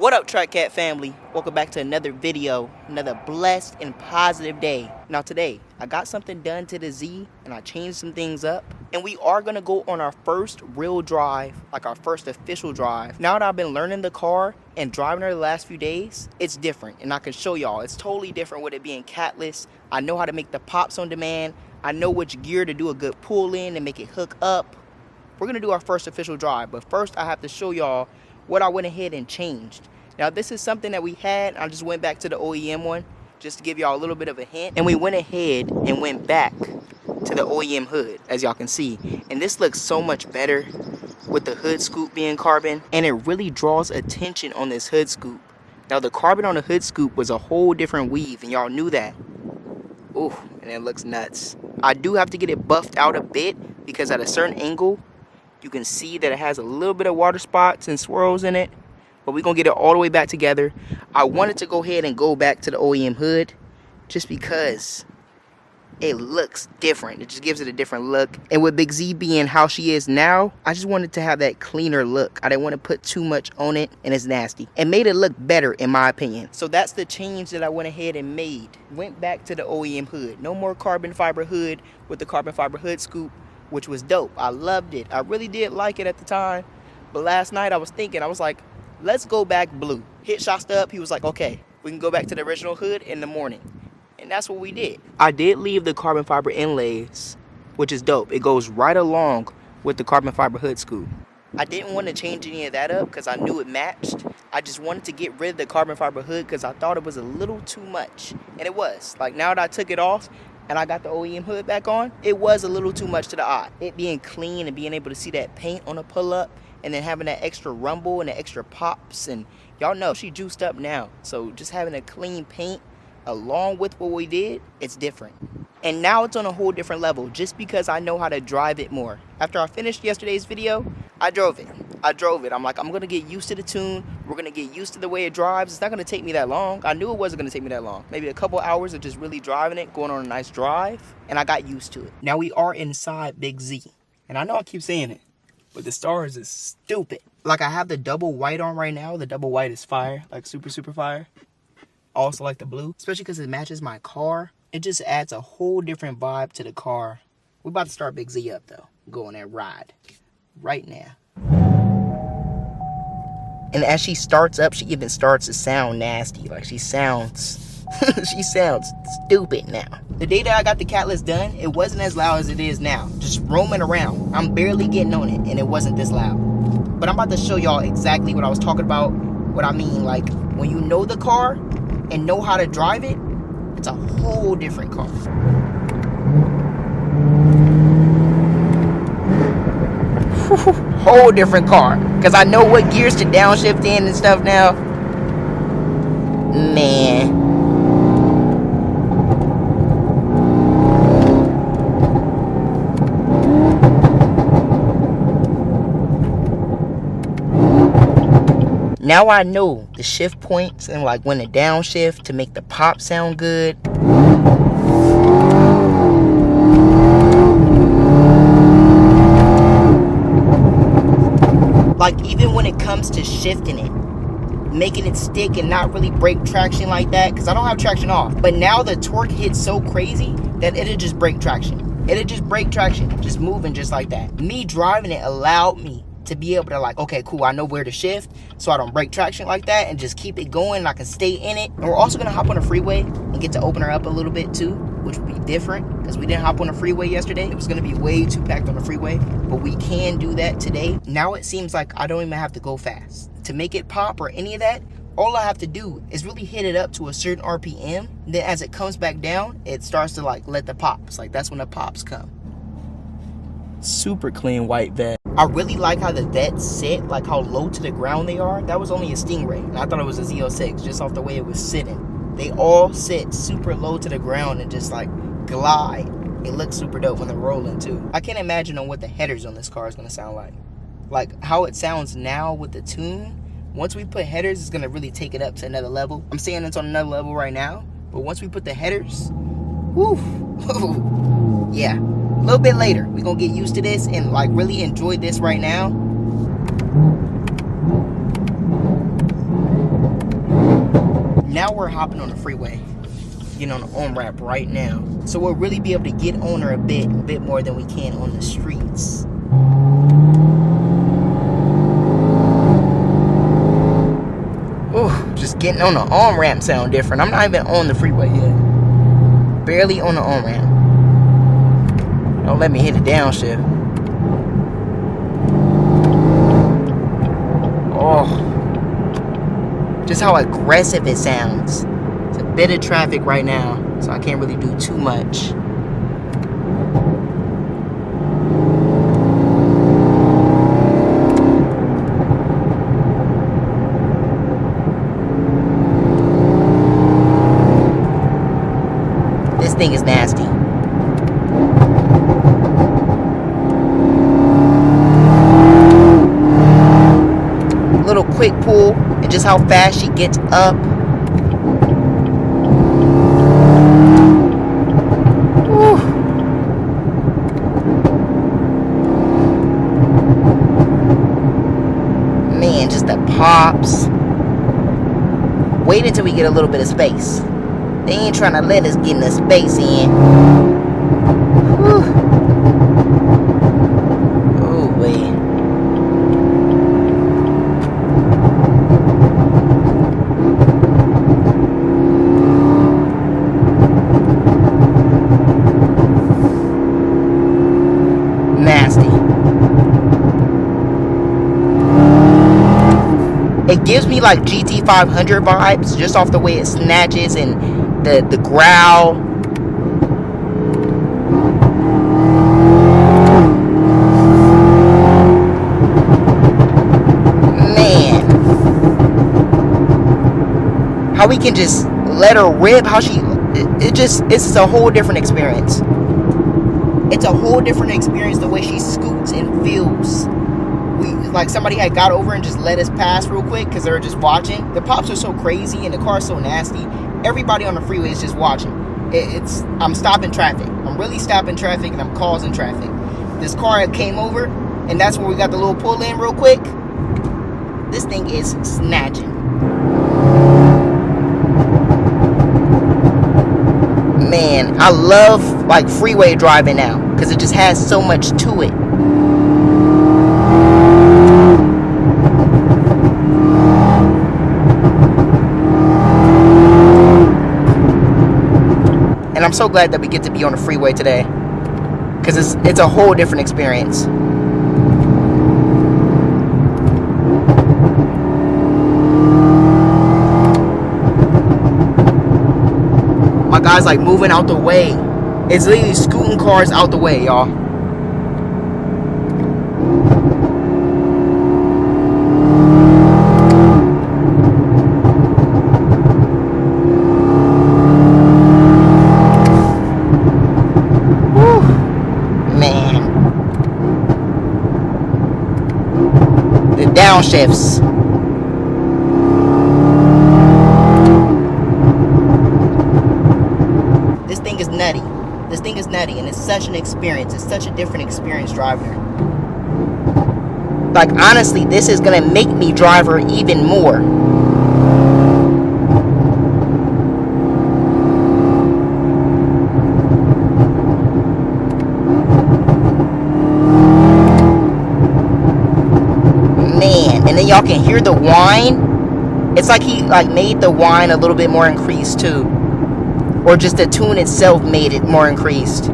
What up, Track Cat family? Welcome back to another video, another blessed and positive day. Now today, I got something done to the Z and I changed some things up. And we are gonna go on our first real drive, like our first official drive. Now that I've been learning the car and driving her the last few days, it's different. And I can show y'all, it's totally different with it being catless. I know how to make the pops on demand. I know which gear to do a good pull in and make it hook up. We're gonna do our first official drive, but first I have to show y'all what I went ahead and changed. Now this is something that we had. I just went back to the OEM one just to give y'all a little bit of a hint. And we went ahead and went back to the OEM hood, as y'all can see. And this looks so much better with the hood scoop being carbon. And it really draws attention on this hood scoop. Now the carbon on the hood scoop was a whole different weave and y'all knew that. Ooh, and it looks nuts. I do have to get it buffed out a bit because at a certain angle, you can see that it has a little bit of water spots and swirls in it. But we're going to get it all the way back together. I wanted to go ahead and go back to the OEM hood just because it looks different. It just gives it a different look. And with Big Z being how she is now, I just wanted to have that cleaner look. I didn't want to put too much on it and it's nasty. It made it look better in my opinion. So that's the change that I went ahead and made. Went back to the OEM hood. No more carbon fiber hood with the carbon fiber hood scoop, which was dope. I loved it. I really did like it at the time. But last night I was thinking, I was like, let's go back blue. Hit Shasta up. He was like, okay, we can go back to the original hood in the morning. And that's what we did. I did leave the carbon fiber inlays, which is dope. It goes right along with the carbon fiber hood scoop. I didn't want to change any of that up because I knew it matched. I just wanted to get rid of the carbon fiber hood because I thought it was a little too much. And it was. Like now that I took it off and I got the OEM hood back on, it was a little too much to the eye. It being clean and being able to see that paint on a pull-up, and then having that extra rumble and the extra pops, and y'all know she juiced up now. So just having a clean paint along with what we did, it's different. And now it's on a whole different level just because I know how to drive it more. After I finished yesterday's video, I drove it. I'm like, I'm gonna get used to the tune. We're gonna get used to the way it drives. It's not gonna take me that long. I knew it wasn't gonna take me that long. Maybe a couple hours of just really driving it, going on a nice drive, and I got used to it. Now we are inside Big Z. And I know I keep saying it, but the stars is stupid. Like I have the double white on right now. The double white is fire, like super, super fire. I also like the blue, especially because it matches my car. It just adds a whole different vibe to the car. We're about to start Big Z up though. Go on that ride right now. And as she starts up, she even starts to sound nasty. Like she sounds, she sounds stupid now. The day that I got the catless done, it wasn't as loud as it is now. Just roaming around. I'm barely getting on it, and it wasn't this loud. But I'm about to show y'all exactly what I was talking about. What I mean, like, when you know the car and know how to drive it, it's a whole different car. Whole different car. Because I know what gears to downshift in and stuff now. Man. Now I know the shift points and like when to downshift to make the pop sound good. Like even when it comes to shifting it, making it stick and not really break traction like that, because I don't have traction off. But now the torque hits so crazy that it'll just break traction. It'll just break traction, just moving just like that. Me driving it allowed me to be able to like, okay, cool, I know where to shift so I don't break traction like that and just keep it going and I can stay in it. And we're also gonna hop on a freeway and get to open her up a little bit too, which would be different because we didn't hop on a freeway yesterday. It was gonna be way too packed on the freeway, but we can do that today. Now it seems like I don't even have to go fast. To make it pop or any of that, all I have to do is really hit it up to a certain RPM. Then as it comes back down, it starts to like let the pops, like that's when the pops come. Super clean white vet. I really like how the vets sit, like how low to the ground they are. That was only a Stingray, and I thought it was a Z06 just off the way it was sitting. They all sit super low to the ground and just like glide. It looks super dope when they're rolling too. I can't imagine on what the headers on this car is gonna sound like. Like how it sounds now with the tune. Once we put headers, it's gonna really take it up to another level. I'm saying it's on another level right now, but once we put the headers, woo, yeah. A little bit later, we're gonna get used to this and like really enjoy this right now. Now we're hopping on the freeway, getting on the on-ramp right now. So we'll really be able to get on her a bit more than we can on the streets. Ooh, just getting on the on-ramp sound different. I'm not even on the freeway yet. Barely on the on-ramp. Don't let me hit a downshift. Oh, just how aggressive it sounds. It's a bit of traffic right now, so I can't really do too much. This thing is nasty. Little quick pull, and just how fast she gets up. Whew. Man, just the pops. Wait until we get a little bit of space. They ain't trying to let us get in the space in. Whew. Oh, wait. Nasty. It gives me like GT500 vibes just off the way it snatches and the growl. Man, how we can just let her rip, how she it's a whole different experience. It's a whole different experience the way she scoots and feels. Like somebody had got over and just let us pass real quick because they were just watching. The pops are so crazy and the car's so nasty. Everybody on the freeway is just watching. I'm stopping traffic. I'm really stopping traffic and I'm causing traffic. This car came over and that's where we got the little pull in real quick. This thing is snatching. Man, I love like freeway driving now because it just has so much to it. And I'm so glad that we get to be on the freeway today because it's a whole different experience. My guy's like moving out the way. It's literally scooting cars out the way, y'all. Downshifts. This thing is nutty. This thing is nutty, and it's such an experience. It's such a different experience driving her. Like, honestly, this is gonna make me drive her even more. And then y'all can hear the whine. It's like he made the whine a little bit more increased too. Or just the tune itself made it more increased.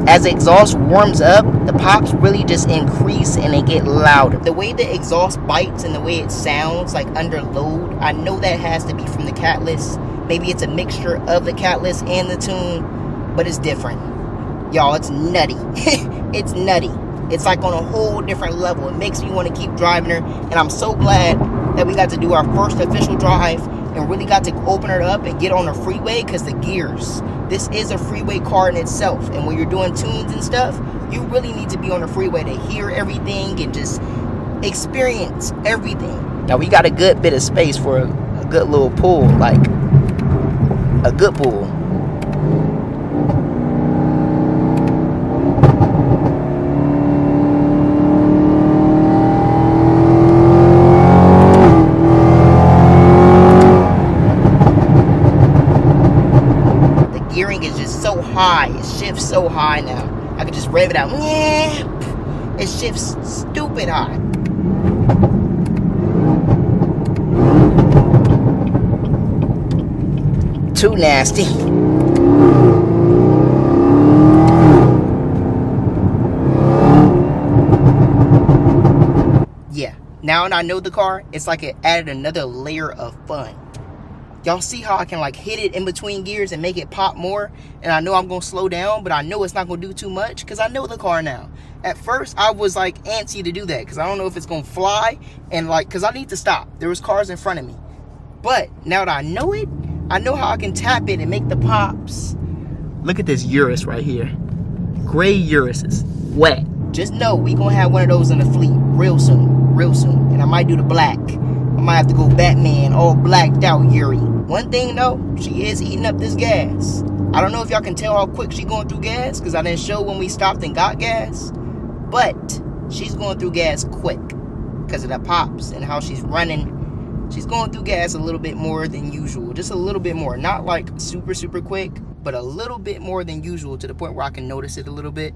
As the exhaust warms up, the pops really just increase and they get louder. The way the exhaust bites and the way it sounds like under load, I know that has to be from the catalyst. Maybe it's a mixture of the catalyst and the tune, but it's different. Y'all, it's nutty. It's nutty. It's like on a whole different level. It makes me want to keep driving her. And I'm so glad that we got to do our first official drive and really got to open her up and get on the freeway because the gears. This is a freeway car in itself. And when you're doing tunes and stuff, you really need to be on the freeway to hear everything and just experience everything. Now we got a good bit of space for a good little pull, like a good pull. is just so high. It shifts so high now. I can just rev it out. It shifts stupid high. Too nasty. Yeah, now that I know the car, it's like it added another layer of fun. Y'all see how I can like hit it in between gears and make it pop more? And I know I'm gonna slow down, but I know it's not gonna do too much because I know the car now. At first, I was like antsy to do that because I don't know if it's gonna fly and like, because I need to stop. There was cars in front of me. But now that I know it, I know how I can tap it and make the pops. Look at this Urus right here. Gray Uruses, wet. Just know we gonna have one of those in the fleet real soon, real soon. And I might do the black. I might have to go Batman, all blacked out Yuri. One thing though, she is eating up this gas. I don't know if y'all can tell how quick she going through gas because I didn't show when we stopped and got gas. But she's going through gas quick because of the pops and how she's running. She's going through gas a little bit more than usual. Just a little bit more. Not like super, super quick, but a little bit more than usual to the point where I can notice it a little bit.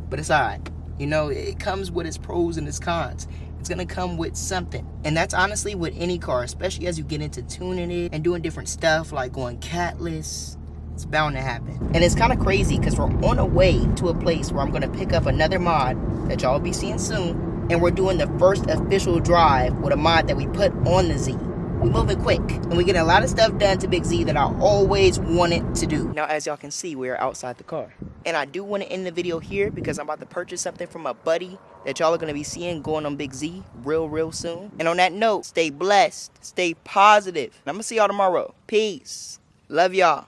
But it's all right. You know, it comes with its pros and its cons. It's going to come with something. And that's honestly with any car, especially as you get into tuning it and doing different stuff like going catless. It's bound to happen. And it's kind of crazy because we're on our way to a place where I'm going to pick up another mod that y'all will be seeing soon. And we're doing the first official drive with a mod that we put on the Z. We moving quick, and we get a lot of stuff done to Big Z that I always wanted to do. Now, as y'all can see, we're outside the car. And I do want to end the video here because I'm about to purchase something from a buddy that y'all are going to be seeing going on Big Z real soon. And on that note, stay blessed, stay positive. And I'm going to see y'all tomorrow. Peace. Love y'all.